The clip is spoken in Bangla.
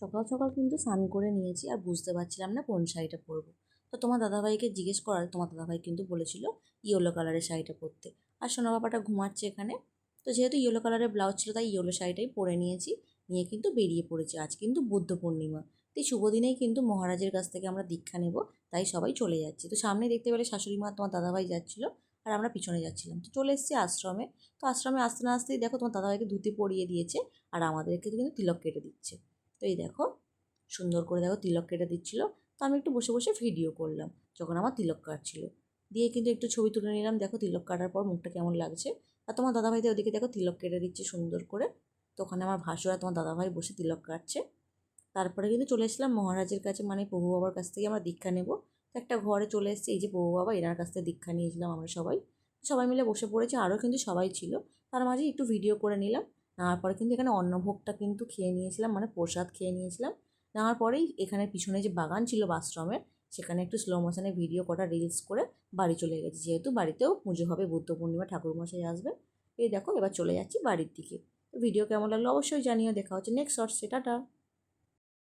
সকাল সকাল কিন্তু স্নান করে নিয়েছি আর বুঝতে পারছিলাম না কোন শাড়িটা পরবো। তো তোমার দাদাভাইকে জিজ্ঞেস করার তোমার দাদাভাই কিন্তু বলেছিল ইয়েলো কালারের শাড়িটা পরতে। আর সোনা বাবাটা ঘুমাচ্ছে এখানে। তো যেহেতু ইয়েলো কালারের ব্লাউজ ছিল তাই ইয়েলো শাড়িটাই পরে নিয়েছি, নিয়ে কিন্তু বেরিয়ে পড়েছি। আজ কিন্তু বুদ্ধ পূর্ণিমা, এই শুভ দিনেই কিন্তু মহারাজের কাছ থেকে আমরা দীক্ষা নেব, তাই সবাই চলে যাচ্ছি। তো সামনে দেখতে পেলে শাশুড়ি মা তোমার দাদাভাই যাচ্ছিল আর আমরা পিছনে যাচ্ছিলাম। তো চলে এসেছি আশ্রমে। তো আশ্রমে আসতে না আসতেই দেখো তোমার দাদাভাইকে ধুতি পরিয়ে দিয়েছে আর আমাদেরকে কিন্তু তিলক কেটে দিচ্ছে। তো এই দেখো সুন্দর করে দেখো তিলক কেটে দিচ্ছিল। তো আমি একটু বসে বসে ভিডিও করলাম যখন আমার তিলক কাটছিল, দিয়ে কিন্তু একটু ছবি তুলে নিলাম। দেখো তিলক কাটার পর মুখটা কেমন লাগছে। আর তোমার দাদাভাই তো ওদিকে দেখো তিলক কেটে দিচ্ছে সুন্দর করে। তো ওখানে আমার ভাসুর আর তোমার দাদাভাই বসে তিলক কাটছে। তারপরে কিন্তু চলে এসেছিলাম মহারাজের কাছে, মানে প্রভু বাবার কাছ থেকে আমরা দীক্ষা নেব। তো একটা ঘরে চলে এসেছি, এই যে প্রভু বাবা, এনার কাছ থেকে দীক্ষা নিয়েছিলাম আমরা সবাই। সবাই মিলে বসে পড়েছি, আরও কিন্তু সবাই ছিল। তার মাঝে একটু ভিডিও করে নিলাম। নেওয়ার পরে কিন্তু এখানে অন্নভোগটা কিন্তু খেয়ে নিয়েছিলাম, মানে প্রসাদ খেয়ে নিয়েছিলাম। নেওয়ার পরেই এখানে পিছনে যে বাগান ছিল আশ্রমের, সেখানে একটু স্লো মোশনে ভিডিও কটা রিলস করে বাড়ি চলে গেছি, যেহেতু বাড়িতেও পুজো হবে, বুদ্ধ পূর্ণিমা ঠাকুরমশাই আসবে। এই দেখো এবার চলে যাচ্ছি বাড়ির দিকে। তো ভিডিও কেমন লাগলো অবশ্যই জানিও। দেখা হচ্ছে নেক্সট শর্টসে, টাটা।